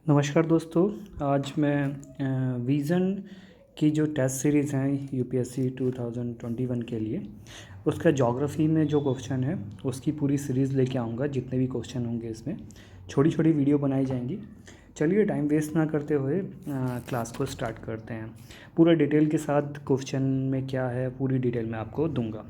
नमस्कार दोस्तों। आज मैं विज़न की जो टेस्ट सीरीज़ हैं यूपीएससी 2021 के लिए उसका ज्योग्राफी में जो क्वेश्चन है उसकी पूरी सीरीज़ लेके आऊँगा। जितने भी क्वेश्चन होंगे इसमें छोटी छोटी वीडियो बनाई जाएंगी। चलिए टाइम वेस्ट ना करते हुए क्लास को स्टार्ट करते हैं। पूरा डिटेल के साथ क्वेश्चन में क्या है पूरी डिटेल मैं आपको दूंगा।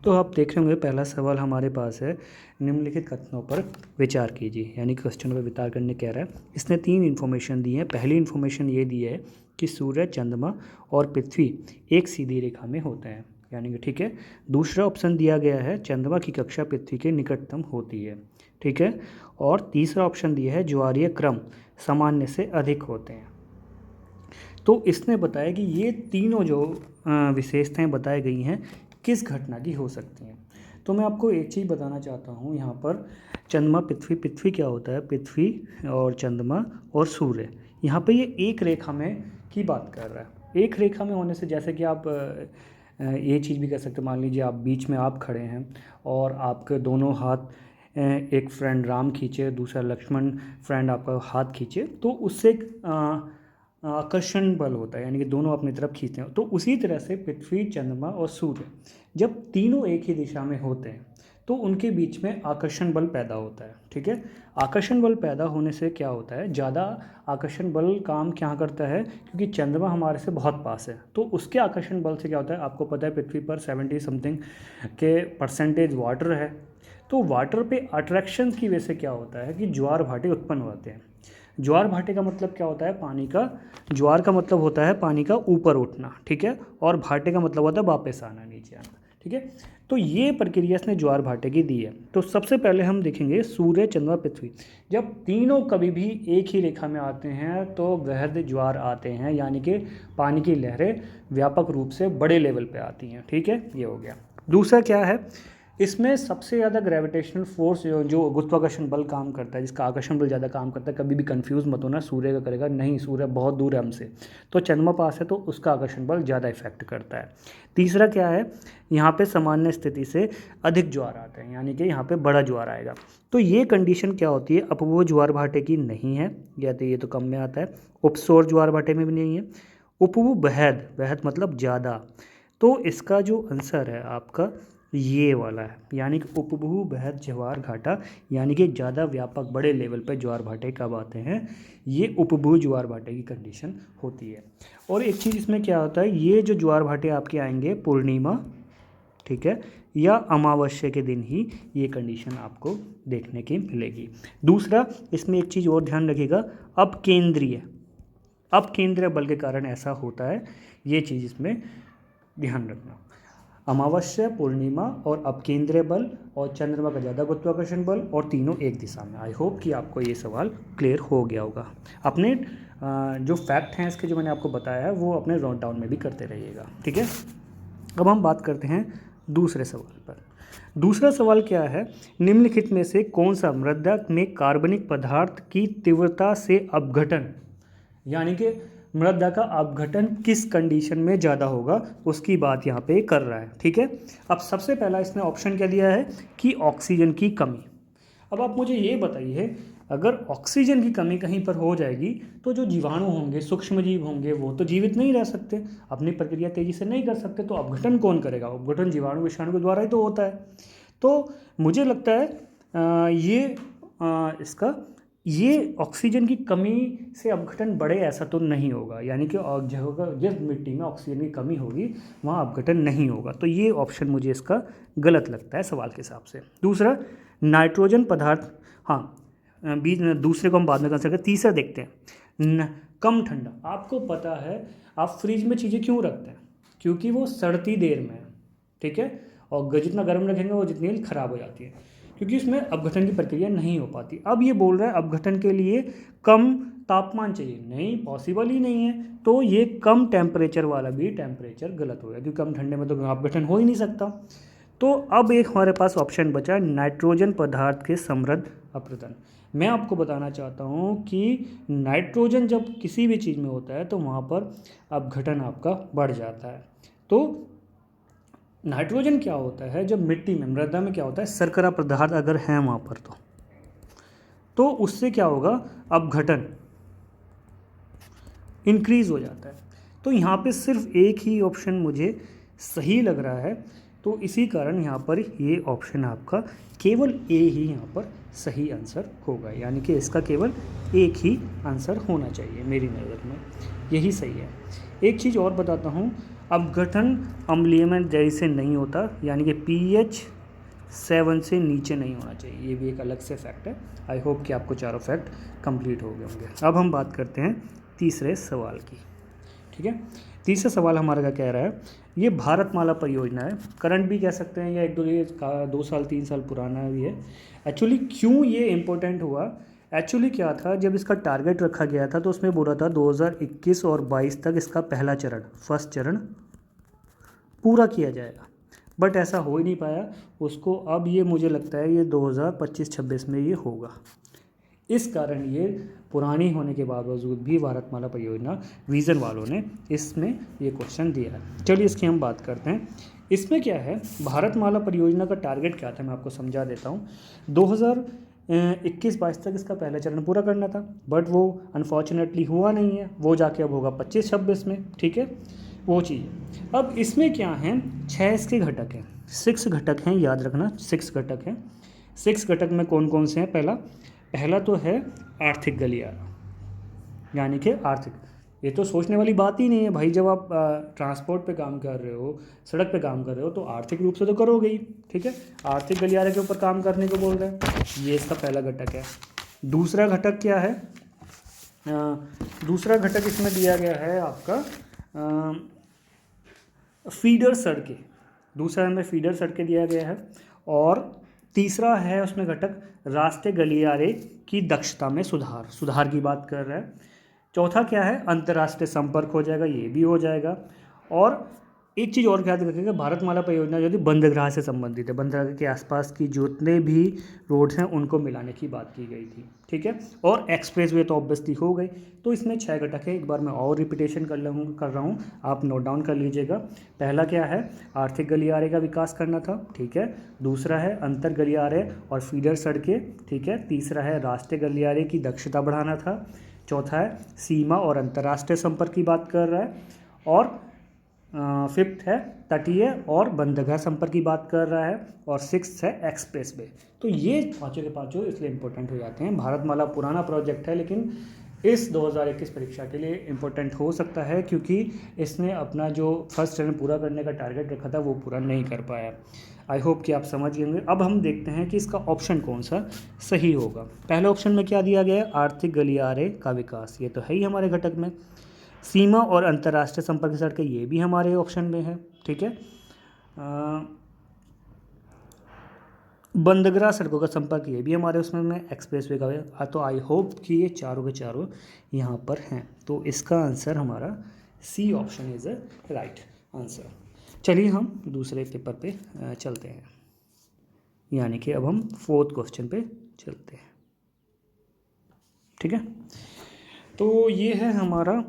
तो आप देख रहे होंगे पहला सवाल हमारे पास है, निम्नलिखित कथनों पर विचार कीजिए। यानी क्वेश्चन पर विचार करने कह रहा है। इसने 3 इन्फॉर्मेशन दी है। पहली इन्फॉर्मेशन ये दी है कि सूर्य, चंद्रमा और पृथ्वी एक सीधी रेखा में होते हैं, यानी कि ठीक है। दूसरा ऑप्शन दिया गया है चंद्रमा की कक्षा पृथ्वी के निकटतम होती है, ठीक है। और तीसरा ऑप्शन दिया है ज्वारीय क्रम सामान्य से अधिक होते हैं। तो इसने बताया कि ये तीनों जो विशेषताएं बताई गई हैं किस घटना की हो सकती हैं। तो मैं आपको एक चीज़ बताना चाहता हूँ यहाँ पर। चंद्रमा, पृथ्वी क्या होता है, पृथ्वी और चंद्रमा और सूर्य, यहाँ पे ये एक रेखा में की बात कर रहा है। एक रेखा में होने से जैसे कि आप ये चीज़ भी कर सकते हैं। मान लीजिए आप बीच में आप खड़े हैं और आपके दोनों हाथ, एक फ्रेंड राम खींचे, दूसरा लक्ष्मण फ्रेंड आपका हाथ खींचे, तो उससे आकर्षण बल होता है, यानी कि दोनों अपनी तरफ खींचते हैं। तो उसी तरह से पृथ्वी, चंद्रमा और सूर्य जब तीनों एक ही दिशा में होते हैं तो उनके बीच में आकर्षण बल पैदा होता है, ठीक है। आकर्षण बल पैदा होने से क्या होता है, ज़्यादा आकर्षण बल काम क्या करता है, क्योंकि चंद्रमा हमारे से बहुत पास है तो उसके आकर्षण बल से क्या होता है, आपको पता है पृथ्वी पर 70 समथिंग के परसेंटेज वाटर है। तो वाटर पे अट्रैक्शन की वजह से क्या होता है कि ज्वार भाटे उत्पन्न होते हैं। ज्वार भाटे का मतलब क्या होता है, पानी का, ज्वार का मतलब होता है पानी का ऊपर उठना, ठीक है। और भाटे का मतलब होता है वापस आना, नीचे आना, ठीक है। तो ये प्रक्रिया इसने ज्वार भाटे की दी है। तो सबसे पहले हम देखेंगे सूर्य, चंद्रमा, पृथ्वी जब तीनों कभी भी एक ही रेखा में आते हैं तो वृहद ज्वार आते हैं, यानी कि पानी की लहरें व्यापक रूप से बड़े लेवल पे आती हैं, ठीक है। ये हो गया। दूसरा क्या है, इसमें सबसे ज़्यादा ग्रेविटेशनल फोर्स जो गुरुत्वाकर्षण बल काम करता है, जिसका आकर्षण बल ज़्यादा काम करता है। कभी भी कंफ्यूज मत होना सूर्य का करेगा, नहीं, सूर्य बहुत दूर है हमसे, तो चंद्रमा पास है तो उसका आकर्षण बल ज़्यादा इफेक्ट करता है। तीसरा क्या है, यहाँ पे सामान्य स्थिति से अधिक ज्वार आता है, यानी कि यहाँ पे बड़ा ज्वार आएगा। तो ये कंडीशन क्या होती है, अपव्यय ज्वार भाटे की नहीं है, या तो ये तो कम में आता है। उपसौर ज्वार भाटे में भी नहीं है। उपव्यय बृहद, बृहद मतलब ज़्यादा, तो इसका जो आंसर है आपका ये वाला है, यानी कि उपभू बृहद ज्वार घाटा, यानी कि ज़्यादा व्यापक बड़े लेवल पर ज्वार भाटे कब आते हैं, ये उपभू ज्वार भाटे की कंडीशन होती है। और एक चीज़ इसमें क्या होता है, ये जो ज्वार भाटे आपके आएंगे पूर्णिमा, ठीक है, या अमावस्या के दिन ही ये कंडीशन आपको देखने की मिलेगी। दूसरा, इसमें एक चीज़ और ध्यान रखिएगा, अपकेंद्रीय बल के कारण ऐसा होता है, ये चीज़ इसमें ध्यान रखना। अमावस्या, पूर्णिमा और अपकेंद्रीय बल और चंद्रमा का ज़्यादा गुरुत्वाकर्षण बल और तीनों एक दिशा में। आई होप कि आपको ये सवाल क्लियर हो गया होगा। अपने जो फैक्ट हैं इसके जो मैंने आपको बताया है वो अपने नोट डाउन में भी करते रहिएगा, ठीक है। अब हम बात करते हैं दूसरे सवाल पर। दूसरा सवाल क्या है, निम्नलिखित में से कौन सा मृदा में कार्बनिक पदार्थ की तीव्रता से अपघटन, यानी कि मृदा का अपघटन किस कंडीशन में ज़्यादा होगा, उसकी बात यहाँ पे कर रहा है, ठीक है। अब सबसे पहला इसने ऑप्शन क्या दिया है कि ऑक्सीजन की कमी। अब आप मुझे ये बताइए, अगर ऑक्सीजन की कमी कहीं पर हो जाएगी तो जो जीवाणु होंगे, सूक्ष्म जीव होंगे, वो तो जीवित नहीं रह सकते, अपनी प्रक्रिया तेजी से नहीं कर सकते, तो अपघटन कौन करेगा, अपघटन जीवाणु विषाणु के द्वारा ही तो होता है। तो मुझे लगता है इसका ये ऑक्सीजन की कमी से अपघटन बढ़े ऐसा तो नहीं होगा, यानी कि जिस मिट्टी में ऑक्सीजन की कमी होगी वहाँ अपघटन नहीं होगा। तो ये ऑप्शन मुझे इसका गलत लगता है सवाल के हिसाब से। दूसरा, नाइट्रोजन पदार्थ, हाँ बीच दूसरे को हम बाद में कंसिडर करें। तीसरा देखते हैं, कम ठंडा। आपको पता है आप फ्रिज में चीज़ें क्यों रखते हैं, क्योंकि वो सड़ती देर में है, ठीक है, और जितना गर्म रखेंगे वो जितनी ख़राब हो जाती है, क्योंकि उसमें अपघटन की प्रक्रिया नहीं हो पाती। अब ये बोल रहा है अपघटन के लिए कम तापमान चाहिए, नहीं, पॉसिबल ही नहीं है। तो ये कम टेम्परेचर वाला भी टेम्परेचर गलत हो गया, क्योंकि कम ठंडे में तो अपघटन हो ही नहीं सकता। तो अब एक हमारे पास ऑप्शन बचा नाइट्रोजन पदार्थ के समृद्ध अपघटन। मैं आपको बताना चाहता हूँ कि नाइट्रोजन जब किसी भी चीज़ में होता है तो वहाँ पर अपघटन आपका बढ़ जाता है। तो नाइट्रोजन क्या होता है, जब मिट्टी में, मृदा में क्या होता है, शर्करा पदार्थ अगर है वहाँ पर तो उससे क्या होगा, अपघटन, इंक्रीज़ हो जाता है। तो यहाँ पे सिर्फ एक ही ऑप्शन मुझे सही लग रहा है, तो इसी कारण यहाँ पर ये ऑप्शन आपका केवल ए ही यहाँ पर सही आंसर होगा, यानी कि इसका केवल एक ही आंसर होना चाहिए मेरी नज़र में, यही सही है। एक चीज़ और बताता हूँ, अपघटन अम्लीय में जैसे नहीं होता, यानी कि pH 7 से नीचे नहीं होना चाहिए, ये भी एक अलग से फैक्ट है। आई होप कि आपको चारों फैक्ट कंप्लीट हो गए होंगे। अब हम बात करते हैं तीसरे सवाल की, ठीक है। तीसरा सवाल हमारा क्या कह रहा है, ये भारतमाला परियोजना है, करंट भी कह सकते हैं या एक दो साल 3 साल पुराना भी है। एक्चुअली क्यों ये इम्पोर्टेंट हुआ, एक्चुअली क्या था, जब इसका टारगेट रखा गया था तो उसमें बोला था 2021 और 22 तक इसका पहला चरण, फर्स्ट चरण पूरा किया जाएगा, बट ऐसा हो ही नहीं पाया उसको। अब ये मुझे लगता है ये 2025-26 में ये होगा। इस कारण ये पुरानी होने के बावजूद भी भारतमाला परियोजना विज़न वालों ने इसमें ये क्वेश्चन दिया है। चलिए इसकी हम बात करते हैं। इसमें क्या है, भारतमाला परियोजना का टारगेट क्या था मैं आपको समझा देता हूँ। 2021-22 तक इसका पहला चरण पूरा करना था, बट वो अनफॉर्चुनेटली हुआ नहीं है, वो जाके अब होगा 25-26 में, ठीक है, वो चीज़। अब इसमें क्या हैं, 6 इसके घटक हैं, 6 घटक हैं, याद रखना 6 घटक हैं। 6 घटक में कौन कौन से हैं, पहला तो है आर्थिक गलियारा, यानी कि आर्थिक, ये तो सोचने वाली बात ही नहीं है भाई, जब आप ट्रांसपोर्ट पे काम कर रहे हो, सड़क पे काम कर रहे हो, तो आर्थिक रूप से तो करोगे ही, ठीक है। आर्थिक गलियारे के ऊपर काम करने को बोल रहे हैं, ये इसका पहला घटक है। दूसरा घटक क्या है, दूसरा घटक इसमें दिया गया है आपका फीडर सड़कें, दूसरा में फीडर सड़कें दिया गया है। और तीसरा है उसमें घटक रास्ते गलियारे की दक्षता में सुधार की बात कर रहा है। चौथा क्या है, अंतर्राष्ट्रीय संपर्क हो जाएगा, ये भी हो जाएगा। और एक चीज़ और याद रखिएगा, भारतमाला परियोजना जो थी बंदरगाह से संबंधित है, बंदरगाह के आसपास की जितने भी रोड्स हैं उनको मिलाने की बात की गई थी, ठीक है। और एक्सप्रेसवे तो ऑब्वियसली हो गई। तो इसमें 6 घटक है, एक बार मैं और रिपीटेशन कर रहा हूँ, आप नोट डाउन कर लीजिएगा। पहला क्या है, आर्थिक गलियारे का विकास करना था, ठीक है। दूसरा है अंतर गलियारे और फीडर सड़कें, ठीक है। तीसरा है राष्ट्रीय गलियारे की दक्षता बढ़ाना था। चौथा है सीमा और अंतर्राष्ट्रीय संपर्क की बात कर रहा है। और फिफ्थ है तटीय और बंदरगाह संपर्क की बात कर रहा है। और सिक्स्थ है एक्सप्रेसवे। तो ये पाँचों के पाँचों इसलिए इम्पोर्टेंट हो जाते हैं। भारतमाला पुराना प्रोजेक्ट है, लेकिन इस 2021 परीक्षा के लिए इम्पोर्टेंट हो सकता है, क्योंकि इसने अपना जो फर्स्ट चरण पूरा करने का टारगेट रखा था वो पूरा नहीं कर पाया। आई होप कि आप समझ गए। अब हम देखते हैं कि इसका ऑप्शन कौन सा सही होगा। पहले ऑप्शन में क्या दिया गया है, आर्थिक गलियारे का विकास, ये तो है ही हमारे घटक में। सीमा और अंतर्राष्ट्रीय संपर्क सड़कें, ये भी हमारे ऑप्शन में है, ठीक है। बंदरगाह सड़कों का संपर्क, ये भी हमारे उसमें में। एक्सप्रेसवे का है। तो आई होप कि ये चारों के चारों यहाँ पर हैं। तो इसका आंसर हमारा C option is a right answer. चलिए हम दूसरे पेपर पे चलते हैं, यानी कि अब हम 4th क्वेश्चन पे चलते हैं, ठीक है। तो ये है हमारा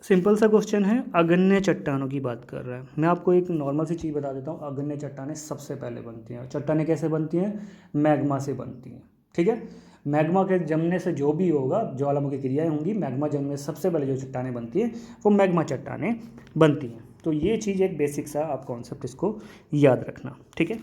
सिंपल सा क्वेश्चन है, अगन्य चट्टानों की बात कर रहा है। मैं आपको एक नॉर्मल सी चीज़ बता देता हूँ, अगन्य चट्टानें सबसे पहले बनती हैं। चट्टानें कैसे बनती हैं, मैग्मा से बनती हैं, ठीक है। मैग्मा के जमने से जो भी होगा, ज्वालामुखी क्रियाएं होंगी, मैग्मा जमने से सबसे पहले जो चट्टानें बनती हैं वो मैग्मा चट्टानें बनती हैं। तो ये चीज़ एक बेसिक सा आप कॉन्सेप्ट इसको याद रखना, ठीक है।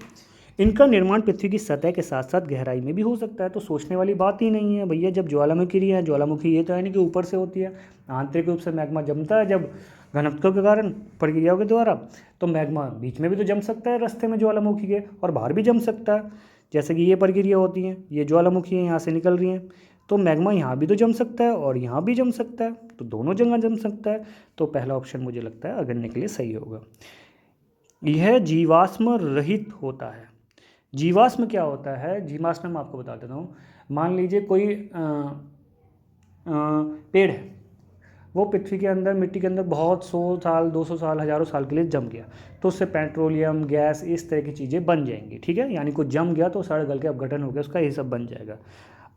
इनका निर्माण पृथ्वी की सतह के साथ साथ गहराई में भी हो सकता है। तो सोचने वाली बात ही नहीं है भैया, जब ज्वालामुखी क्रिया है, ज्वालामुखी ये तो है नहीं कि ऊपर से होती है, आंतरिक रूप से मैग्मा जमता है जब घनत्व के कारण, प्रक्रियाओं के द्वारा। तो मैग्मा बीच में भी तो जम सकता है रास्ते में ज्वालामुखी के, और बाहर भी जम सकता है, जैसे कि ये प्रक्रिया होती है, ये ज्वालामुखी है यहाँ से निकल रही हैं, तो मैग्मा यहाँ भी तो जम सकता है और यहाँ भी जम सकता है, तो दोनों जगह जम सकता है। तो पहला ऑप्शन मुझे लगता है अगन्य के लिए सही होगा। यह जीवाश्म रहित होता है। जीवाश्म क्या होता है, जीवाश्म मैं आपको बता देता हूँ। मान लीजिए कोई पेड़ है, वो पृथ्वी के अंदर, मिट्टी के अंदर बहुत 100 साल, 200 साल, हज़ारों साल के लिए जम गया, तो उससे पेट्रोलियम, गैस, इस तरह की चीज़ें बन जाएंगी, ठीक है। यानी कोई जम गया तो सड़ गल के अपघटन हो गया उसका, ये सब बन जाएगा।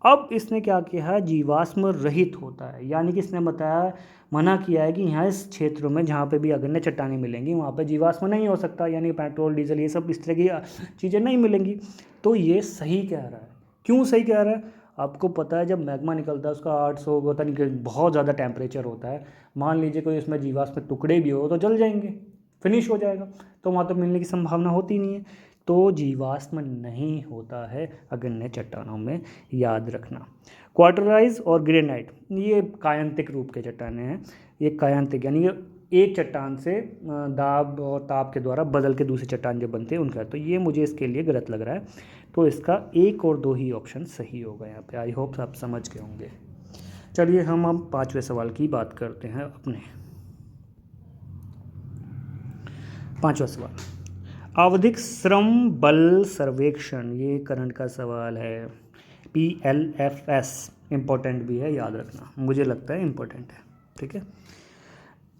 अब इसने क्या किया है, जीवाश्म रहित होता है, यानी कि इसने बताया, मना किया है कि यहाँ इस क्षेत्रों में जहाँ पे भी अगन्य चट्टानें मिलेंगी वहाँ पे जीवाश्म नहीं हो सकता, यानी पेट्रोल, डीजल, ये सब इस तरह की चीज़ें नहीं मिलेंगी। तो ये सही कह रहा है। क्यों सही कह रहा है, आपको पता है जब मैग्मा निकलता है उसका 800 पता नहीं बहुत ज़्यादा टेम्परेचर होता है, मान लीजिए कोई इसमें जीवाश्म में टुकड़े भी हो तो जल जाएंगे, फिनिश हो जाएगा, तो वहाँ तो मिलने की संभावना होती नहीं है। तो जीवाश्म नहीं होता है अग्रण्य चट्टानों में, याद रखना। क्वार्टराइज और ग्रेनाइट ये कायांतिक रूप के चट्टानें हैं, ये कायांतिक यानी एक चट्टान से दाब और ताप के द्वारा बदल के दूसरे चट्टान जो बनते हैं उनका, तो ये मुझे इसके लिए गलत लग रहा है, तो इसका 1 और 2 ही ऑप्शन सही होगा यहाँ पे। आई होप आप समझ गए होंगे। चलिए हम अब 5वें सवाल की बात करते हैं अपने। 5वां सवाल, आवधिक श्रम बल सर्वेक्षण, ये करंट का सवाल है, PLFS, इम्पोर्टेंट भी है, याद रखना, मुझे लगता है इम्पोर्टेंट है, ठीक है।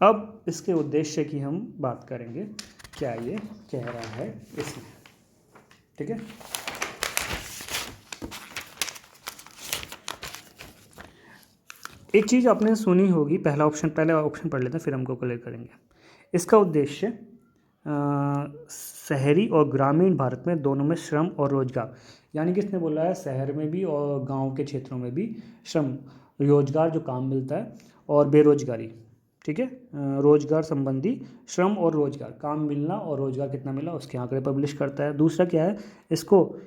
अब इसके उद्देश्य की हम बात करेंगे, क्या ये कह रहा है इसमें, ठीक है। एक चीज़ आपने सुनी होगी, पहले ऑप्शन पढ़ लेते हैं फिर हम कैलकुलेट करेंगे। इसका उद्देश्य शहरी और ग्रामीण भारत में दोनों में श्रम और रोजगार, यानी कि इसने बोला है शहर में भी और गांव के क्षेत्रों में भी श्रम रोजगार जो काम मिलता है और बेरोजगारी, ठीक है, रोजगार संबंधी श्रम और रोजगार, काम मिलना और रोजगार कितना मिला उसके आंकड़े पब्लिश करता है। दूसरा क्या है, इसको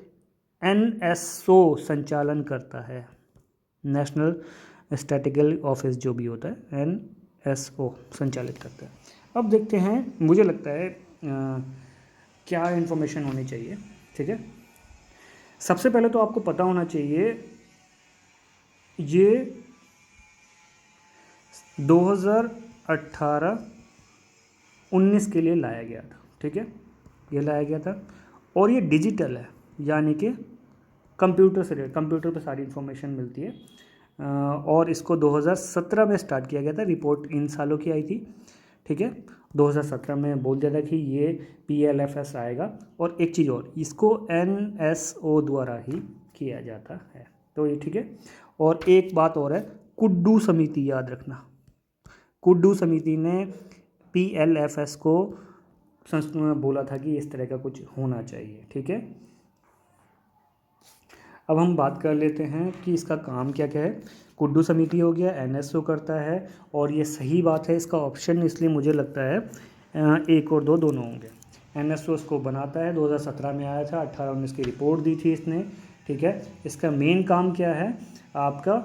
NSO संचालन करता है, नेशनल स्टैटिस्टिकल ऑफिस जो भी होता है NSO संचालित करता है। अब देखते हैं, मुझे लगता है क्या इन्फॉर्मेशन होनी चाहिए, ठीक है। सबसे पहले तो आपको पता होना चाहिए ये 2018-19 के लिए लाया गया था, ठीक है, ये लाया गया था, और ये डिजिटल है, यानी कि कंप्यूटर पे सारी इन्फॉर्मेशन मिलती है, और इसको 2017 में स्टार्ट किया गया था, रिपोर्ट इन सालों की आई थी, ठीक है। 2017 में बोल दिया था कि ये PLFS आएगा, और एक चीज़ और, इसको NSO द्वारा ही किया जाता है, तो ये ठीक है। और एक बात और है, कुड्डू समिति, याद रखना, कुड्डू समिति ने PLFS को संस्कृत में बोला था कि इस तरह का कुछ होना चाहिए, ठीक है। अब हम बात कर लेते हैं कि इसका काम क्या क्या है। कुड्डू समिति हो गया, NSO करता है, और ये सही बात है, इसका ऑप्शन इसलिए मुझे लगता है 1 और 2 दोनों होंगे। NSO इसको बनाता है, 2017 में आया था, 18-19 की रिपोर्ट दी थी इसने, ठीक है। इसका मेन काम क्या है, आपका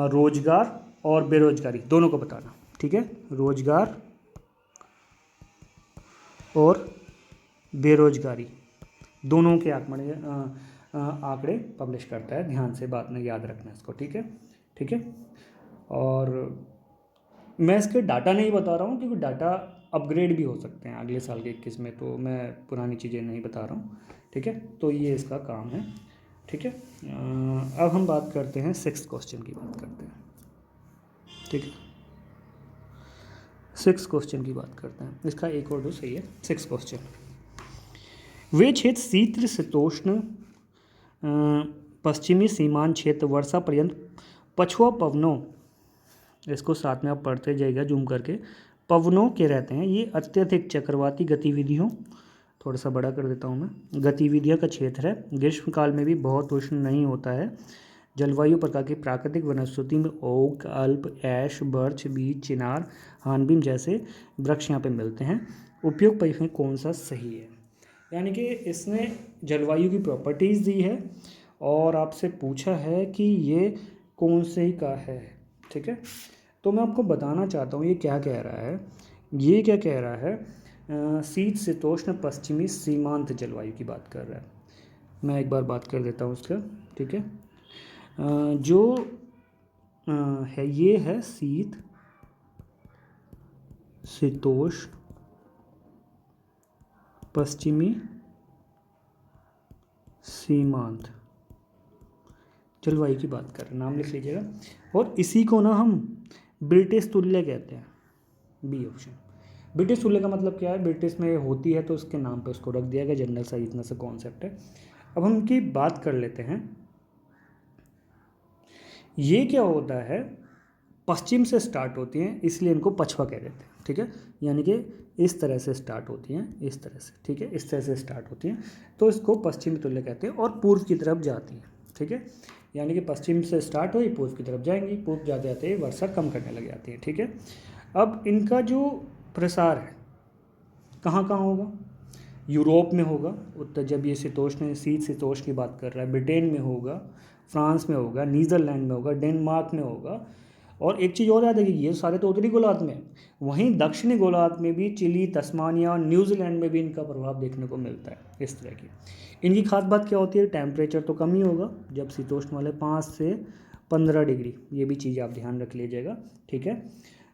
रोजगार और बेरोजगारी दोनों को बताना, ठीक है, रोजगार और बेरोजगारी दोनों के आंकड़े पब्लिश करता है, ध्यान से बात में याद रखना इसको, ठीक है, ठीक है। और मैं इसके डाटा नहीं बता रहा हूँ क्योंकि डाटा अपग्रेड भी हो सकते हैं अगले साल के 21 में, तो मैं पुरानी चीज़ें नहीं बता रहा हूँ, ठीक है। तो ये इसका काम है, ठीक है। अब हम बात करते हैं 6th क्वेश्चन की बात करते हैं, ठीक है। 6th क्वेश्चन की बात करते हैं, इसका 1 और 2 सही है। 6th क्वेश्चन, वे क्षेत्र शीतोष्ण पश्चिमी सीमांत क्षेत्र वर्षा पर्यंत पछुआ पवनों, इसको साथ में आप पढ़ते जाइएगा जूम करके, पवनों के रहते हैं, ये अत्यधिक चक्रवाती गतिविधियों, थोड़ा सा बड़ा कर देता हूँ मैं, गतिविधियों का क्षेत्र है, ग्रीष्मकाल में भी बहुत उष्ण नहीं होता है, जलवायु प्रकार की प्राकृतिक वनस्पति में ओक, अल्प, ऐश, बर्च, बीच, चिनार, हानबीम जैसे वृक्ष यहाँ पे मिलते हैं। उपयुक्त परिवेश में कौन सा सही है, यानी कि इसने जलवायु की प्रॉपर्टीज़ दी है और आपसे पूछा है कि ये कौन से का है, ठीक है। तो मैं आपको बताना चाहता हूँ ये क्या कह रहा है, ये क्या कह रहा है, शीतोष्ण पश्चिमी सीमांत जलवायु की बात कर रहा है। मैं एक बार बात कर देता हूँ उसका, ठीक है। जो है ये है शीतोष्ण पश्चिमी सीमांत जलवायु की बात कर रहे हैं, नाम लिख लीजिएगा। और इसी को ना हम ब्रिटिश तुल्य कहते हैं, बी ऑप्शन। ब्रिटिश तुल्य का मतलब क्या है, ब्रिटिश में होती है तो उसके नाम पे उसको रख दिया गया, जनरल सा इतना सा कॉन्सेप्ट है। अब हम उनकी बात कर लेते हैं, ये क्या होता है, पश्चिम से स्टार्ट होती हैं इसलिए इनको पछुआ कह देते हैं, ठीक है, यानी कि इस तरह से स्टार्ट होती हैं, इस तरह से, ठीक है, इस तरह से स्टार्ट होती हैं तो इसको पश्चिमी तुल्य कहते हैं, और पूर्व की तरफ जाती हैं, ठीक है। यानी कि पश्चिम से स्टार्ट हुई पूर्व की तरफ जाएंगी, पूर्व जाते जाते वर्षा कम करने लग जाती है। ठीक है, अब इनका जो प्रसार है कहाँ कहाँ होगा, यूरोप में होगा उत्तर, जब ये शीतोष्ण शीतोष्ण की बात कर रहा है, ब्रिटेन में होगा, फ्रांस में होगा, नीदरलैंड में होगा, डेनमार्क में होगा। और एक चीज़ और याद रखिए, ये सारे तो उत्तरी गोलार्ध में, वहीं दक्षिणी गोलार्ध में भी चिली, तस्मानिया और न्यूजीलैंड में भी इनका प्रभाव देखने को मिलता है इस तरह की। इनकी खास बात क्या होती है, टेम्परेचर तो कम ही होगा जब शीतोष्ण वाले 5 से 15 डिग्री, ये भी चीज़ आप ध्यान रख लीजिएगा। ठीक है,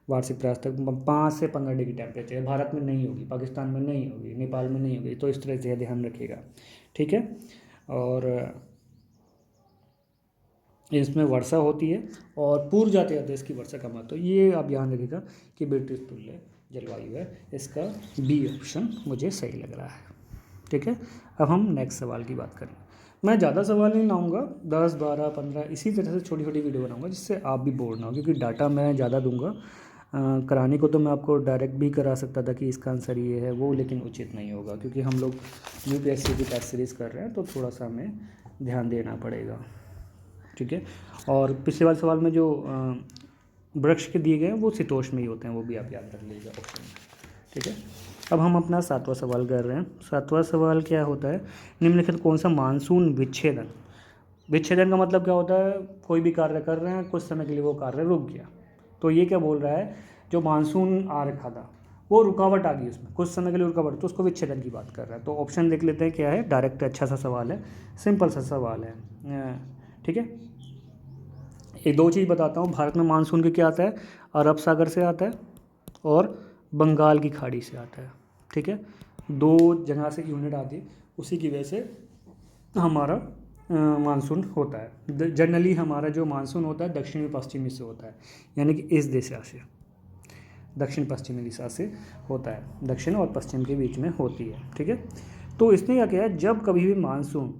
वार्षिक प्रयास तक 5 से 15 डिग्री टेम्परेचर, भारत में नहीं होगी, पाकिस्तान में नहीं होगी, नेपाल में नहीं होगी, तो इस तरह से ध्यान रखिएगा। ठीक है, और इसमें वर्षा होती है और पूर्व जाते जाते इसकी वर्षा कम आती है। तो ये आप ध्यान रखिएगा कि ब्रिटिश तुल्य जलवायु है, इसका बी ऑप्शन मुझे सही लग रहा है। ठीक है, अब हम नेक्स्ट सवाल की बात करें। मैं ज़्यादा सवाल नहीं लाऊंगा, 10, 12, 15 इसी तरह से छोटी छोटी वीडियो बनाऊंगा जिससे आप भी बोर ना हो, क्योंकि डाटा मैं ज़्यादा दूंगा। कराने को तो मैं आपको डायरेक्ट भी करा सकता था कि इसका आंसर ये है वो, लेकिन उचित नहीं होगा क्योंकि हम लोग यूपीएससी की टेस्ट सीरीज़ कर रहे हैं, तो थोड़ा सा हमें ध्यान देना पड़ेगा। ठीक है, और पिछले वाले सवाल में जो वृक्ष के दिए गए हैं वो शीतोष्ण में ही होते हैं, वो भी आप याद रख लीजिएगा ऑप्शन में। ठीक है, अब हम अपना 7वां सवाल कर रहे हैं। 7वां सवाल क्या होता है, निम्नलिखित कौन सा मानसून विच्छेदन, विच्छेदन का मतलब क्या होता है, कोई भी कार्य कर रहे हैं, कुछ समय के लिए वो कार्य रुक गया, तो ये क्या बोल रहा है, जो मानसून आ रखा था वो रुकावट आ गई, उसमें कुछ समय के लिए रुकावट, तो उसको विच्छेदन की बात कर रहा है। तो ऑप्शन देख लेते हैं क्या है, डायरेक्ट अच्छा सा सवाल है, सिंपल सा सवाल है। ठीक है, एक दो चीज़ बताता हूँ, भारत में मानसून के क्या आता है, अरब सागर से आता है और बंगाल की खाड़ी से आता है। ठीक है, दो जगह से यूनिट आती है, उसी की वजह से हमारा मानसून होता है। जनरली हमारा जो मानसून होता है दक्षिणी पश्चिमी से होता है, यानी कि इस दिशा से, दक्षिण पश्चिमी दिशा से होता है, दक्षिण और पश्चिम के बीच में होती है। ठीक है, तो इसने क्या किया, जब कभी भी मानसून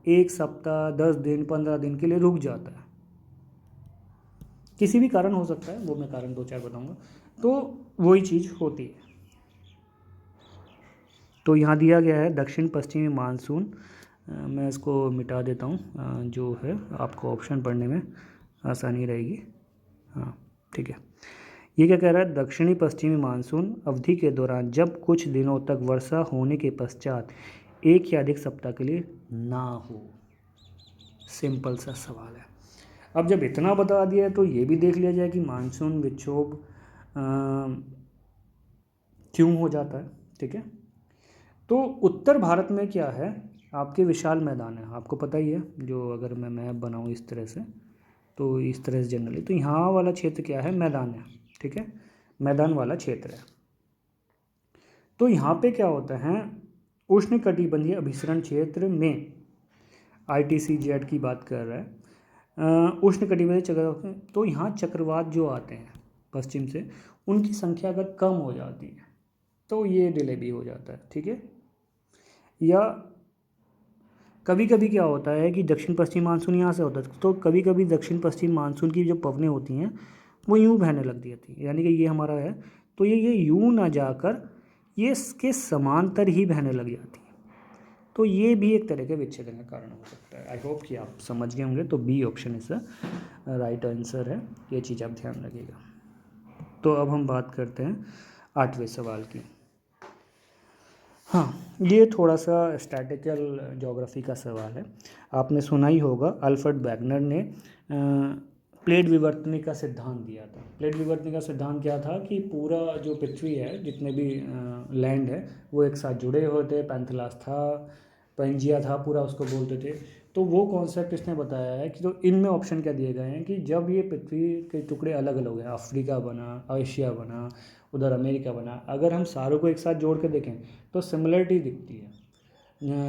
1 सप्ताह, 10 दिन, 15 दिन के लिए रुक जाता है, किसी भी कारण हो सकता है, वो मैं कारण 2-4 बताऊंगा, तो वही चीज़ होती है। तो यहाँ दिया गया है दक्षिण पश्चिमी मानसून, मैं इसको मिटा देता हूँ, जो है आपको ऑप्शन पढ़ने में आसानी रहेगी। हाँ ठीक है, ये क्या कह रहा है, दक्षिणी पश्चिमी मानसून अवधि के दौरान जब कुछ दिनों तक वर्षा होने के पश्चात एक या अधिक सप्ताह के लिए ना हो। सिंपल सा सवाल है। अब जब इतना बता दिया है तो ये भी देख लिया जाए कि मानसून विक्षोभ क्यों हो जाता है। ठीक है, तो उत्तर भारत में क्या है, आपके विशाल मैदान है, आपको पता ही है, जो अगर मैं मैप बनाऊँ इस तरह से, तो इस तरह से जनरली, तो यहाँ वाला क्षेत्र क्या है, मैदान है। ठीक है, मैदान वाला क्षेत्र है। तो यहाँ पे क्या होता है, उष्णकटिबंधीय अभिसरण क्षेत्र में ITCZ की बात कर रहा है, उष्णकटिबंधीय चक्रवात, तो यहाँ चक्रवात जो आते हैं पश्चिम से, उनकी संख्या अगर कम हो जाती है तो ये डिले भी हो जाता है। ठीक है, या कभी कभी क्या होता है कि दक्षिण पश्चिम मानसून यहाँ से होता है, तो कभी कभी दक्षिण पश्चिम मानसून की जो पवनें होती हैं वो यूँ बहने लग जाती हैं, यानी कि ये हमारा है, तो ये यूँ ना जाकर ये इसके समांतर ही बहने लग जाती है, तो ये भी एक तरह के विच्छेदन का कारण हो सकता है। आई होप कि आप समझ गए होंगे, तो बी ऑप्शन इसका राइट आंसर है, ये चीज़ आप ध्यान रखिएगा। तो अब हम बात करते हैं 8वें सवाल की। हाँ, ये थोड़ा सा स्टैटिकल ज्योग्राफी का सवाल है। आपने सुना ही होगा, अल्फ्रेड वेगनर ने प्लेट विवर्तनिक का सिद्धांत दिया था। प्लेट विवर्तनिक का सिद्धांत क्या था कि पूरा जो पृथ्वी है, जितने भी लैंड है, वो एक साथ जुड़े हुए थे, पैंथेलास था, पैंजिया था, पूरा उसको बोलते थे। तो वो कॉन्सेप्ट इसने बताया है कि, तो इनमें ऑप्शन क्या दिए गए हैं कि जब ये पृथ्वी के टुकड़े अलग अलग हुए, अफ्रीका बना, एशिया बना, उधर अमेरिका बना, अगर हम सारों को एक साथ जोड़ के देखें तो सिमिलरिटी दिखती है,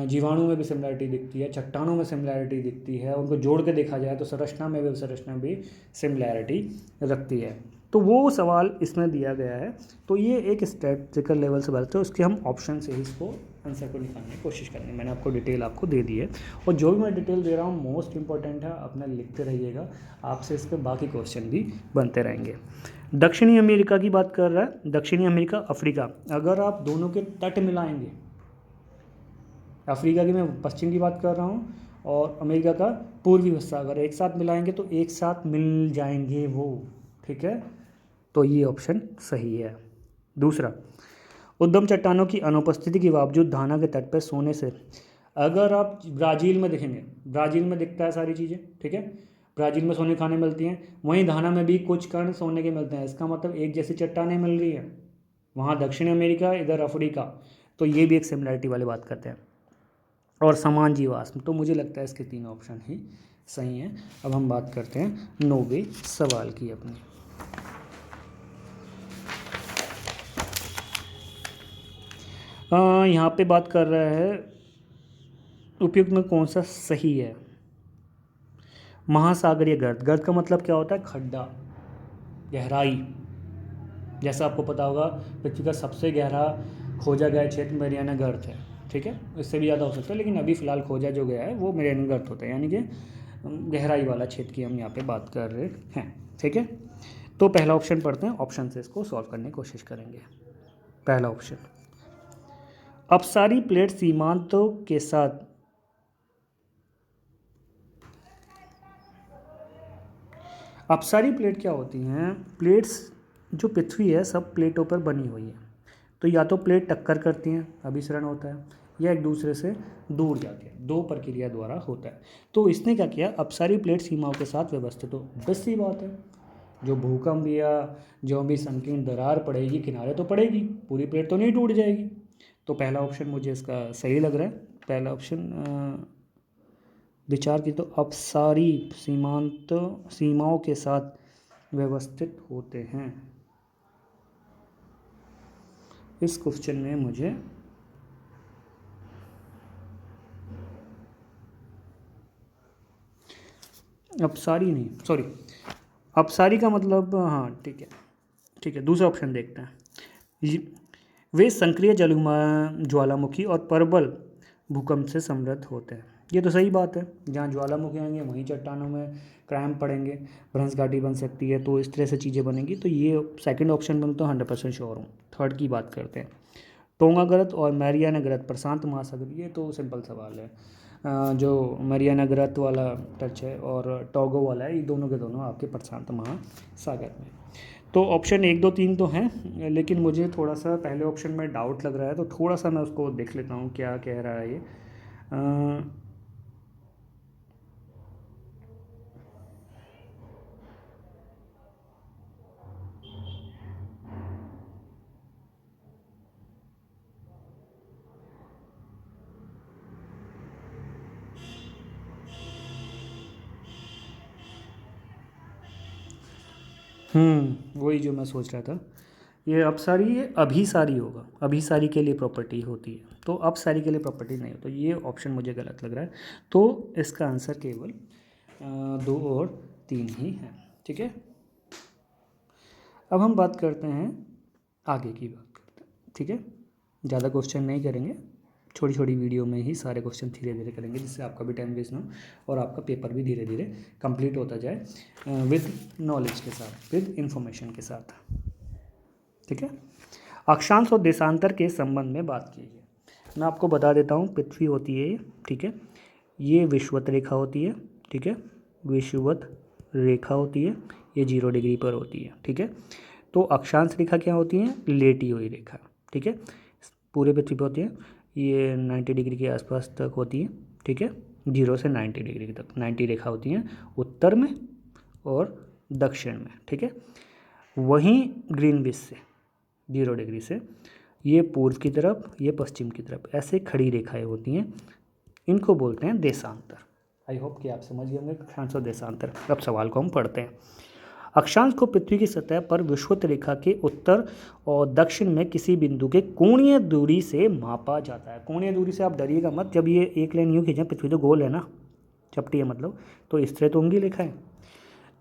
जीवाणु में भी सिमिलरिटी दिखती है, चट्टानों में सिमिलरिटी दिखती है, उनको जोड़ के देखा जाए तो संरचना में भी सिमिलरिटी रखती है। तो वो सवाल इसमें दिया गया है, तो ये एक स्टैटिस्टिकल लेवल से बात है, उसके हम ऑप्शन से ही इसको आंसर को निकालने की कोशिश करेंगे। मैंने आपको डिटेल आपको दे दी है, और जो भी मैं डिटेल दे रहा हूँ मोस्ट इंपॉर्टेंट है, अपना लिखते रहिएगा, आपसे इस पर बाकी क्वेश्चन भी बनते रहेंगे। दक्षिणी अमेरिका की बात कर रहा है, दक्षिणी अमेरिका, अफ्रीका, अगर आप दोनों के तट मिलाएंगे, अफ्रीका की मैं पश्चिम की बात कर रहा हूँ और अमेरिका का पूर्वी हिस्सा अगर एक साथ मिलाएंगे तो एक साथ मिल जाएंगे वो, ठीक है। तो ये ऑप्शन सही है। दूसरा, उद्गम चट्टानों की अनुपस्थिति के बावजूद धाना के तट पर सोने से, अगर आप ब्राज़ील में देखेंगे, ब्राज़ील में दिखता है सारी चीज़ें, ठीक है, ब्राज़ील में सोने खाने मिलती हैं, वहीं धाना में भी कुछ कण सोने के मिलते हैं। इसका मतलब एक जैसी चट्टानें मिल रही है, वहाँ दक्षिण अमेरिका, इधर अफ्रीका, तो ये भी एक सिमिलरिटी वाली बात करते हैं। और समान जीवाश्म, तो मुझे लगता है इसके तीन ऑप्शन ही सही हैं। अब हम बात करते हैं 9वें सवाल की अपनी। यहाँ पे बात कर रहा है उपयुक्त में कौन सा सही है। महासागरीय गर्त, गर्त का मतलब क्या होता है, खड्डा, गहराई। जैसा आपको पता होगा पृथ्वी का सबसे गहरा खोजा गया क्षेत्र मैरियाना गर्त है, ठीक है, इससे भी ज़्यादा हो सकता है, लेकिन अभी फ़िलहाल खोजा जो गया है वो मैरियाना गर्त होता है, यानी कि गहराई वाला क्षेत्र की हम यहाँ पे बात कर रहे हैं, ठीक है। तो पहला ऑप्शन पढ़ते हैं, ऑप्शन से इसको सॉल्व करने की कोशिश करेंगे। पहला ऑप्शन, अपसारी प्लेट सीमांतों के साथ, अपसारी प्लेट क्या होती हैं, प्लेट्स जो पृथ्वी है सब प्लेटों पर बनी हुई है, तो या तो प्लेट टक्कर करती हैं, अभिसरण होता है, या एक दूसरे से दूर जाती है, दो प्रक्रिया द्वारा होता है। तो इसने क्या किया, अपसारी प्लेट सीमाओं के साथ व्यवस्थित हो, बस सी बात है, जो भूकंप या जो भी संकीर्ण दरार पड़ेगी किनारे तो पड़ेगी, पूरी प्लेट तो नहीं टूट जाएगी। तो पहला ऑप्शन मुझे इसका सही लग रहा है, पहला ऑप्शन विचार की तो अपसारी सीमांत सीमाओं के साथ व्यवस्थित होते हैं। इस क्वेश्चन में मुझे अपसारी नहीं, सॉरी, अपसारी का मतलब, हाँ ठीक है, ठीक है, दूसरा ऑप्शन देखते हैं। वे संक्रिय ज्वालामुखी और प्रबल भूकंप से समृद्ध होते हैं, ये तो सही बात है, जहाँ ज्वालामुखी आएंगे वहीं चट्टानों में क्रैम्प पड़ेंगे, भ्रंश घाटी बन सकती है, तो इस तरह से चीज़ें बनेंगी, तो ये सेकंड ऑप्शन में तो 100% श्योर हूँ। थर्ड की बात करते हैं, टोंगा गर्त और मैरियाना गर्त प्रशांत महासागर, ये तो सिंपल सवाल है। जो मैरियाना गर्त वाला टच है और टोगो वाला है, ये दोनों के दोनों आपके प्रशांत महासागर में। तो ऑप्शन 1 2 3 तो हैं, लेकिन मुझे थोड़ा सा पहले ऑप्शन में डाउट लग रहा है, तो थोड़ा सा मैं उसको देख लेता हूँ क्या कह रहा है ये। वही जो मैं सोच रहा था, ये अपसारी, ये अभिसारी होगा, अभिसारी के लिए प्रॉपर्टी होती है, तो अपसारी के लिए प्रॉपर्टी नहीं हो, तो ये ऑप्शन मुझे गलत लग रहा है। तो इसका आंसर केवल 2 और 3 ही है, ठीक है। अब हम बात करते हैं, आगे की बात करते हैं, ठीक है, ज़्यादा क्वेश्चन नहीं करेंगे, छोटी छोटी वीडियो में ही सारे क्वेश्चन धीरे धीरे करेंगे, जिससे आपका भी टाइम वेस्ट ना हो और आपका पेपर भी धीरे धीरे कंप्लीट होता जाए विद नॉलेज के साथ, विद इंफॉर्मेशन के साथ, ठीक है। अक्षांश और देशांतर के संबंध में बात कीजिए। मैं आपको बता देता हूँ, पृथ्वी होती है ये, ठीक है, ये विषुवत रेखा होती है, ठीक है, विषुवत रेखा होती है, ये 0 डिग्री पर होती है, ठीक है। तो अक्षांश रेखा क्या होती है, लेटी हुई रेखा, ठीक है, पूरे पृथ्वी पर होती है, ये 90 डिग्री के आसपास तक होती है, ठीक है, 0 से 90 डिग्री तक 90 रेखा होती हैं उत्तर में और दक्षिण में, ठीक है। वहीं ग्रीनविच से 0 डिग्री से ये पूर्व की तरफ, ये पश्चिम की तरफ, ऐसे खड़ी रेखाएं होती हैं, इनको बोलते हैं देशांतर। आई होप कि आप समझ गए होंगे अक्षांश और देशांतर। अब सवाल को हम पढ़ते हैं। अक्षांश को पृथ्वी की सतह पर विषुवत रेखा के उत्तर और दक्षिण में किसी बिंदु के कोणीय दूरी से मापा जाता है। कोणीय दूरी से आप डरिएगा मत, जब ये एक लाइन यूँ खींचें, पृथ्वी तो गोल है ना, चपटी है मतलब, तो इस तरह तो उंगली रेखा है,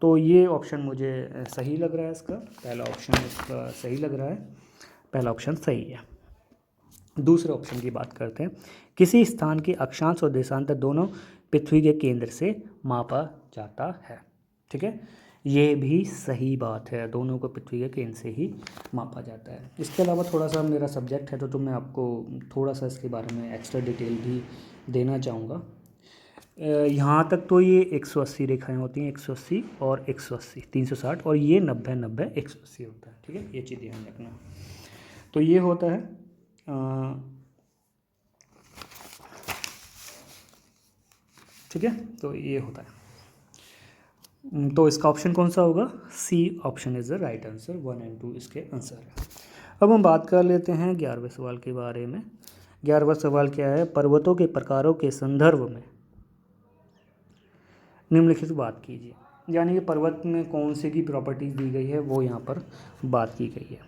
तो ये ऑप्शन मुझे सही लग रहा है, इसका पहला ऑप्शन इसका सही लग रहा है, पहला ऑप्शन सही है। दूसरे ऑप्शन की बात करते हैं, किसी स्थान के अक्षांश और देशांतर दोनों पृथ्वी के केंद्र से मापा जाता है, ठीक है, ये भी सही बात है, दोनों को पृथ्वी के केंद्र से ही मापा जाता है। इसके अलावा थोड़ा सा मेरा सब्जेक्ट है तो मैं आपको थोड़ा सा इसके बारे में एक्स्ट्रा डिटेल भी देना चाहूँगा। यहाँ तक तो ये 180 रेखाएं होती हैं, 180 और 180, 360, और ये 90 90 180 होता है। ठीक है, ये चीज़ ध्यान रखना। तो ये होता है ठीक है, तो ये होता है। तो इसका ऑप्शन कौन सा होगा? C option is the right answer. 1 और 2 इसके आंसर है। अब हम बात कर लेते हैं 11वें सवाल के बारे में। 11वां सवाल क्या है? पर्वतों के प्रकारों के संदर्भ में निम्नलिखित बात कीजिए। यानी कि पर्वत में कौन से की प्रॉपर्टीज दी गई है वो यहाँ पर बात की गई है।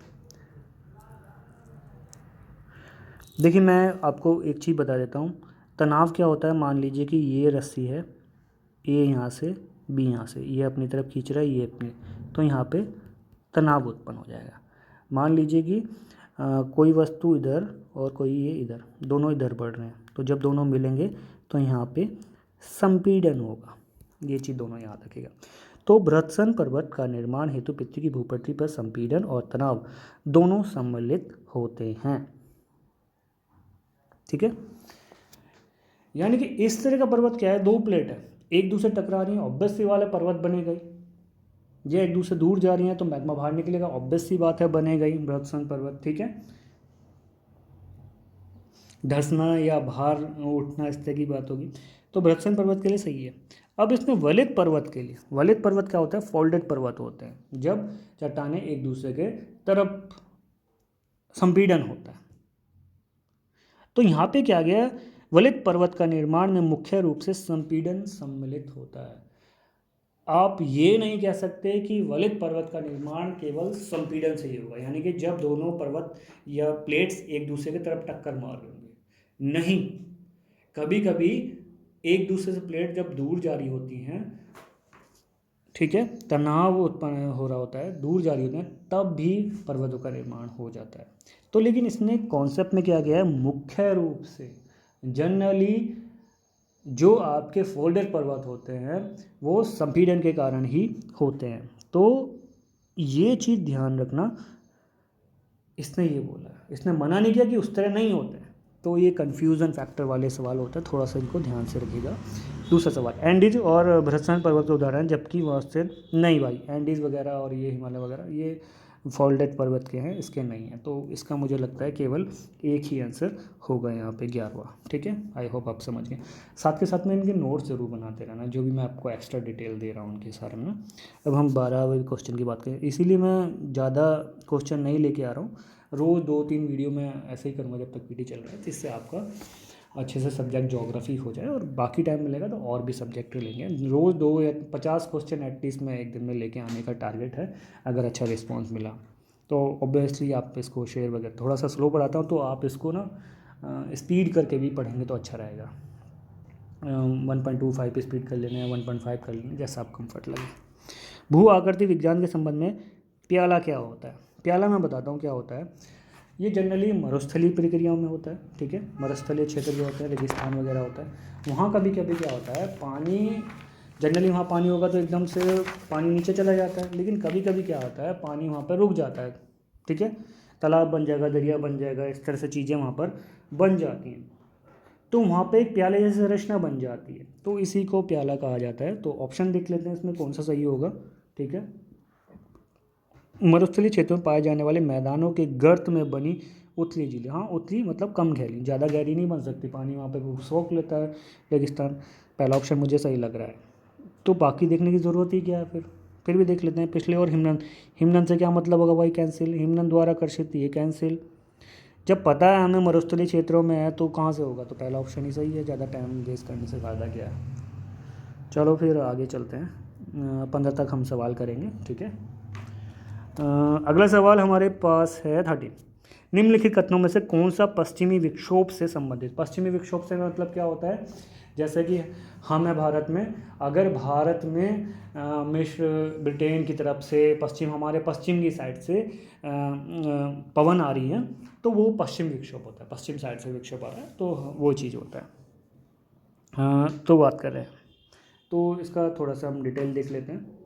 देखिए, मैं आपको एक चीज़ बता देता हूँ। तनाव क्या होता है? मान लीजिए कि ये रस्सी है, ए यहाँ से, बी यहाँ से, ये अपनी तरफ खींच रहा है, ये अपनी, तो यहाँ पे तनाव उत्पन्न हो जाएगा। मान लीजिए कि कोई वस्तु इधर और कोई ये इधर, दोनों इधर बढ़ रहे हैं, तो जब दोनों मिलेंगे तो यहाँ पे संपीड़न होगा। ये चीज़ दोनों याद रखिएगा। तो बृहत्सन पर्वत का निर्माण हेतु पृथ्वी की भूपटल पर संपीड़न और तनाव दोनों सम्मिलित होते हैं। ठीक है, यानी कि इस तरह का पर्वत क्या है? दो प्लेट है, एक दूसरे टकरा रही है, ऑब्वियस सी वाला पर्वत बनेगा ही। ये एक दूसरे दूर जा रही हैं तो मैग्मा बाहर निकलेगा, ऑब्वियस सी बात है, बनेगा ही बृहत्सन पर्वत। ठीक है, धंसना या बाहर उठना इस तरह की बात होगी, तो बृहत्सन पर्वत के लिए सही है। अब इसमें वलित पर्वत के लिए, वलित पर्वत क्या होता है? फोल्डेड पर्वत होते हैं, जब चट्टानें एक दूसरे के तरफ संपीड़न होता है। तो यहाँ पे क्या गया? वलित पर्वत का निर्माण में मुख्य रूप से संपीड़न सम्मिलित होता है। आप ये नहीं कह सकते कि वलित पर्वत का निर्माण केवल संपीड़न से ही होगा, यानी कि जब दोनों पर्वत या प्लेट्स एक दूसरे की तरफ टक्कर मार रहे होंगे। नहीं, कभी कभी एक दूसरे से प्लेट जब दूर जा रही होती हैं, ठीक है, तनाव उत्पन्न हो रहा होता है, दूर जा रही होती हैं, तब भी पर्वतों का निर्माण हो जाता है। तो लेकिन इसने कॉन्सेप्ट में क्या किया है? मुख्य रूप से जनरली जो आपके फोल्डेड पर्वत होते हैं वो संपीड़न के कारण ही होते हैं। तो ये चीज़ ध्यान रखना, इसने ये बोला, इसने मना नहीं किया कि उस तरह नहीं होते हैं। तो ये कन्फ्यूज़न फैक्टर वाले सवाल होता है, थोड़ा सा इनको ध्यान से रखिएगा। दूसरा सवाल, एंडीज और बृहत्सन पर्वत के उदाहरण, जबकि वहाँ से नहीं भाई, एंडीज वगैरह और ये हिमालय वगैरह ये फोल्डेड पर्वत के हैं, इसके नहीं हैं। तो इसका मुझे लगता है केवल एक ही आंसर होगा यहाँ पे 11वां। ठीक है, आई होप आप समझ गए। साथ के साथ में इनके नोट्स ज़रूर बनाते रहना, जो भी मैं आपको एक्स्ट्रा डिटेल दे रहा हूँ उनके सारे में। अब हम 12वें क्वेश्चन की बात करें, इसीलिए मैं ज़्यादा क्वेश्चन नहीं लेके आ रहा हूँ, रोज़ 2-3 वीडियो में ऐसे ही करूँगा जब तक पीटी चल रहा है, जिससे आपका अच्छे से सब्जेक्ट ज्योग्राफी हो जाए, और बाकी टाइम मिलेगा तो और भी सब्जेक्ट लेंगे। रोज़ 2 या 50 क्वेश्चन एटलीस्ट मैं एक दिन में लेके आने का टारगेट है, अगर अच्छा रिस्पॉन्स मिला तो। ऑब्वियसली आप इसको शेयर वगैरह, थोड़ा सा स्लो पढ़ाता हूँ तो आप इसको ना स्पीड करके भी पढ़ेंगे तो अच्छा रहेगा। 1.25 पे स्पीड कर लेना है, 1.5 कर लेना, जैसा आप कंफर्ट लगे। भू आकृति विज्ञान के संबंध में प्याला क्या होता है? प्याला मैं बताता हूँ क्या होता है। ये जनरली मरुस्थलीय प्रक्रियाओं में होता है। ठीक है, मरुस्थलीय क्षेत्र जो होता है, रेगिस्तान वगैरह होता है, वहाँ कभी कभी क्या होता है, पानी जनरली वहाँ पानी होगा तो एकदम से पानी नीचे चला जाता है, लेकिन कभी कभी क्या होता है, पानी वहाँ पर रुक जाता है। ठीक है, तालाब बन जाएगा, दरिया बन जाएगा, इस तरह से चीज़ें वहाँ पर बन जाती हैं, तो वहाँ पे एक प्याले जैसी संरचना बन जाती है, तो इसी को प्याला कहा जाता है। तो ऑप्शन देख लेते हैं इसमें कौन सा सही होगा। ठीक है, मरुस्थलीय क्षेत्रों में पाए जाने वाले मैदानों के गर्त में बनी उथली झीलें। हाँ, उथली मतलब कम गहरी, ज़्यादा गहरी नहीं बन सकती, पानी वहाँ पे सोख लेता है रेगिस्तान। पहला ऑप्शन मुझे सही लग रहा है, तो बाकी देखने की ज़रूरत ही क्या है, फिर भी देख लेते हैं। पिछले और हिमनन, हिमनन से क्या मतलब होगा भाई? कैंसिल, हिमनन द्वारा आकर्षित, ये कैंसिल। जब पता है हमें मरुस्थलीय क्षेत्रों में है तो कहाँ से होगा? तो पहला ऑप्शन ही सही है, ज़्यादा टाइम वेस्ट करने से फ़ायदा क्या है। चलो फिर आगे चलते हैं, 15 तक हम सवाल करेंगे। ठीक है, अगला सवाल हमारे पास है 13। निम्नलिखित कथनों में से कौन सा पश्चिमी विक्षोभ से संबंधित? पश्चिमी विक्षोभ से मतलब क्या होता है? जैसे कि हम है भारत में, अगर भारत में मिस्र ब्रिटेन की तरफ से पश्चिम, हमारे पश्चिम की साइड से पवन आ रही है, तो वो पश्चिम विक्षोभ होता है, पश्चिम साइड से विक्षोभ आ रहा है, तो वो चीज़ होता है। तो बात कर रहे हैं, तो इसका थोड़ा सा हम डिटेल देख लेते हैं।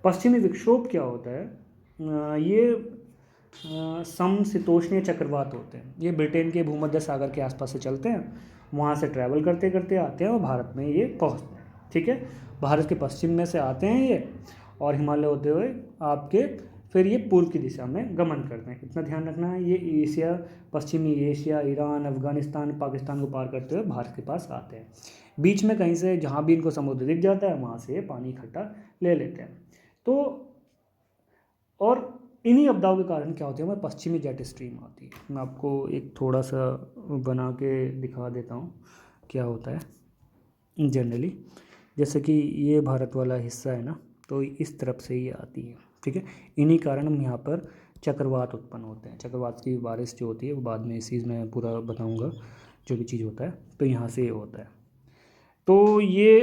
पश्चिमी विक्षोभ क्या होता है? ये समशीतोष्णीय चक्रवात होते हैं, ये ब्रिटेन के भूमध्य सागर के आसपास से चलते हैं वहाँ से ट्रैवल करते करते आते हैं और भारत में ये पहुँचते हैं। ठीक है, भारत के पश्चिम में से आते हैं ये और हिमालय होते हुए आपके फिर ये पूर्व की दिशा में गमन करते हैं। इतना ध्यान रखना है, ये एशिया, पश्चिमी एशिया, ईरान, अफगानिस्तान, पाकिस्तान को पार करते हुए भारत के पास आते हैं। बीच में कहीं से जहाँ भी इनको समुद्र दिख जाता है वहाँ से पानी इकट्ठा ले लेते हैं। तो और इन्हीं आपदाओं के कारण क्या होता है, हमें पश्चिमी जेट स्ट्रीम आती है। मैं आपको एक थोड़ा सा बना के दिखा देता हूँ क्या होता है जनरली। जैसे कि ये भारत वाला हिस्सा है ना, तो इस तरफ से ये आती है। ठीक है, इन्हीं कारण हम यहाँ पर चक्रवात उत्पन्न होते हैं। चक्रवात की बारिश जो होती है वो बाद में इस चीज़ में पूरा बताऊँगा जो भी चीज़ होता है। तो यहाँ से ये होता है। तो ये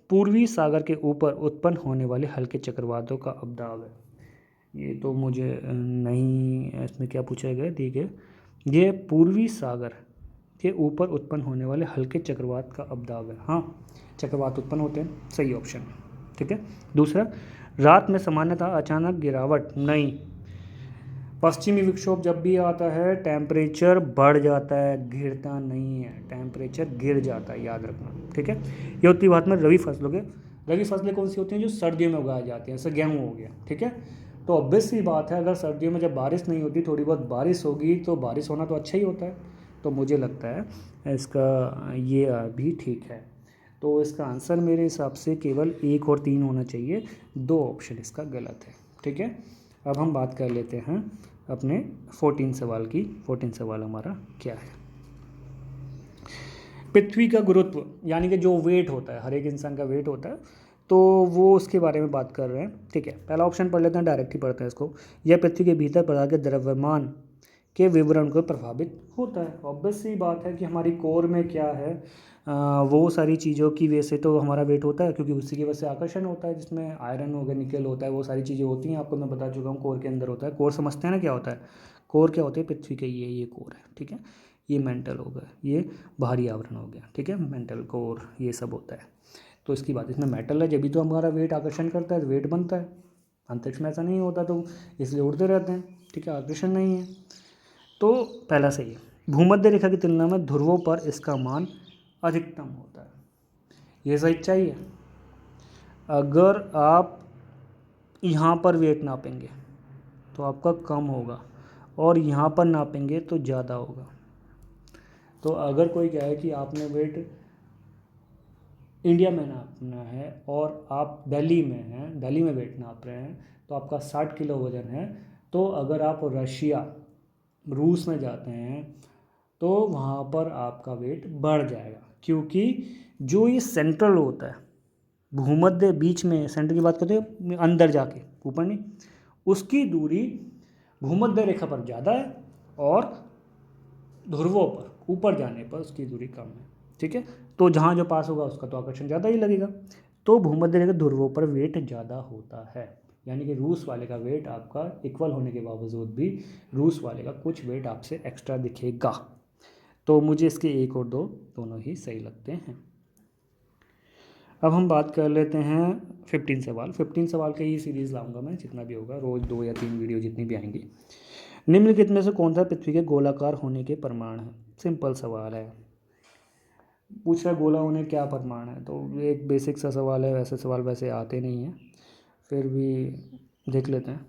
पूर्वी सागर के ऊपर उत्पन्न होने वाले हल्के चक्रवातों का अवदाव है। ये तो मुझे नहीं, इसमें क्या पूछा गया, ठीक है, ये पूर्वी सागर के ऊपर उत्पन्न होने वाले हल्के चक्रवात का अवदाव है। हाँ, चक्रवात उत्पन्न होते हैं, सही ऑप्शन। ठीक है, दूसरा, रात में सामान्यतः अचानक गिरावट नहीं। पश्चिमी विक्षोभ जब भी आता है टेम्परेचर बढ़ जाता है, गिरता नहीं है, टेम्परेचर गिर जाता है, याद रखना। ठीक है, ये होती है भारत में रबी फसलों के। रबी फसलें कौन सी होती हैं, जो सर्दियों में उगाई जाती हैं, जैसे गेहूँ हो गया। ठीक है, तो ऑब्वियस सी बात है, अगर सर्दियों में जब बारिश नहीं होती, थोड़ी बहुत बारिश होगी, तो बारिश होना तो अच्छा ही होता है। तो मुझे लगता है इसका ये भी ठीक है। तो इसका आंसर मेरे हिसाब से केवल 1 और 3 होना चाहिए, 2 ऑप्शन इसका गलत है। ठीक है, अब हम बात कर लेते हैं अपने 14 सवाल की। 14 सवाल हमारा क्या है, पृथ्वी का गुरुत्व, यानी कि जो वेट होता है, हर एक इंसान का वेट होता है, तो वो उसके बारे में बात कर रहे हैं। ठीक है, पहला ऑप्शन पढ़ लेते हैं, डायरेक्ट ही पढ़ते हैं इसको। यह पृथ्वी के भीतर पदार्थ के द्रव्यमान के विवरण को प्रभावित होता है। ऑब्वियस सी बात है कि हमारी कोर में क्या है, वो सारी चीज़ों की वजह से तो हमारा वेट होता है, क्योंकि उसी की वजह से आकर्षण होता है, जिसमें आयरन हो गया, निकल होता है, वो सारी चीज़ें होती हैं। आपको मैं बता चुका हूँ, कोर के अंदर होता है। कोर समझते हैं ना क्या होता है, कोर क्या होता है, पृथ्वी के ये कोर है। ठीक है, ये मेंटल हो गया, ये बाहरी आवरण हो गया। ठीक है, मेंटल कोर ये सब होता है। तो इसकी बात, इसमें मेटल है, जब भी तो हमारा वेट आकर्षण करता है, वेट बनता है। अंतरिक्ष में ऐसा नहीं होता, तो इसलिए उड़ते रहते हैं। ठीक है, आकर्षण नहीं है। तो पहला सही है। भूमध्य रेखा की तुलना में ध्रुवों पर इसका मान अधिकतम होता है, ये सही चाहिए। अगर आप यहाँ पर वेट नापेंगे तो आपका कम होगा, और यहाँ पर नापेंगे तो ज़्यादा होगा। तो अगर कोई कहे कि आपने वेट इंडिया में नापना है और आप दिल्ली में हैं, दिल्ली में वेट नाप रहे हैं, तो आपका 60 किलो वज़न है, तो अगर आप रशिया, रूस में जाते हैं तो वहाँ पर आपका वेट बढ़ जाएगा, क्योंकि जो ये सेंट्रल होता है, भूमध्य बीच में, सेंटर की बात करते हैं अंदर जाके, ऊपर नहीं, उसकी दूरी भूमध्य रेखा पर ज़्यादा है और ध्रुवों पर ऊपर जाने पर उसकी दूरी कम है। ठीक है, तो जहाँ जो पास होगा उसका तो आकर्षण ज़्यादा ही लगेगा। तो भूमध्य रेखा ध्रुवों पर वेट ज़्यादा होता है, यानी कि रूस वाले का वेट आपका इक्वल होने के बावजूद भी रूस वाले का कुछ वेट आपसे एक्स्ट्रा दिखेगा। तो मुझे इसके 1 और 2 दोनों ही सही लगते हैं। अब हम बात कर लेते हैं 15 सवाल। 15 सवाल का ही सीरीज़ लाऊंगा मैं, जितना भी होगा, रोज़ 2 या 3 वीडियो जितनी भी आएंगी। निम्नलिखित में से कौन सा पृथ्वी के गोलाकार होने के प्रमाण है? सिंपल सवाल है, पूछ रहा है गोला होने क्या प्रमाण है, तो एक बेसिक सा सवाल है, वैसे सवाल वैसे आते नहीं हैं, फिर भी देख लेते हैं।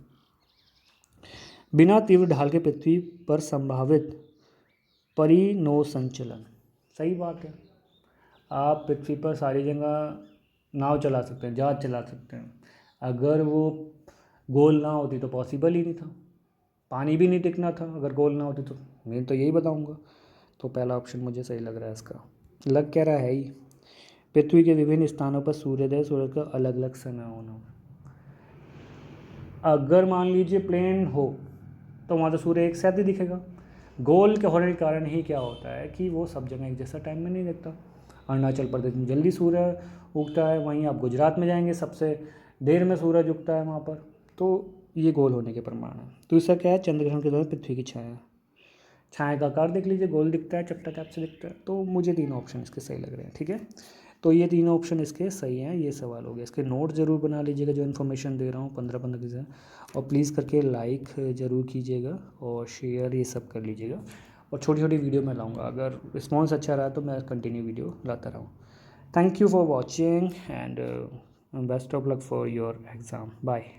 बिना तीव्र ढाल के पृथ्वी पर संभावित परिनोसंचलन, सही बात है। आप पृथ्वी पर सारी जगह नाव चला सकते हैं, जहाज चला सकते हैं, अगर वो गोल ना होती तो पॉसिबल ही नहीं था। पानी भी नहीं टिकना था अगर गोल ना होती तो, मैं तो यही बताऊंगा। तो पहला ऑप्शन मुझे सही लग रहा है इसका। लग क्या रहा है ही, पृथ्वी के विभिन्न स्थानों पर सूर्योदय सूरज का अलग अलग समय होना। अगर मान लीजिए प्लेन हो तो वहाँ तो सूर्य एक साथ ही दिखेगा। गोल के होने के कारण ही क्या होता है कि वो सब जगह एक जैसा टाइम में नहीं दिखता। अरुणाचल प्रदेश में जल्दी सूर्य उगता है, वहीं आप गुजरात में जाएंगे सबसे देर में सूरज उगता है वहाँ पर। तो ये गोल होने के प्रमाण है। तो इसका क्या है, चंद्रग्रहण के दौरान पृथ्वी की छाया का आकार देख लीजिए, गोल दिखता है, चपटा टाइप से दिखता है। तो मुझे 3 ऑप्शन इसके सही लग रहे हैं। ठीक है, तो ये 3 ऑप्शन इसके सही हैं। ये सवाल हो गया, इसके नोट ज़रूर बना लीजिएगा जो इन्फॉर्मेशन दे रहा हूँ 15-15 की, और प्लीज़ करके लाइक ज़रूर कीजिएगा और शेयर ये सब कर लीजिएगा। और छोटी छोटी वीडियो मैं लाऊंगा। अगर रिस्पॉन्स अच्छा रहा तो मैं कंटिन्यू वीडियो लाता रहूँ। Thank you for watching and best of luck for your exam. Bye.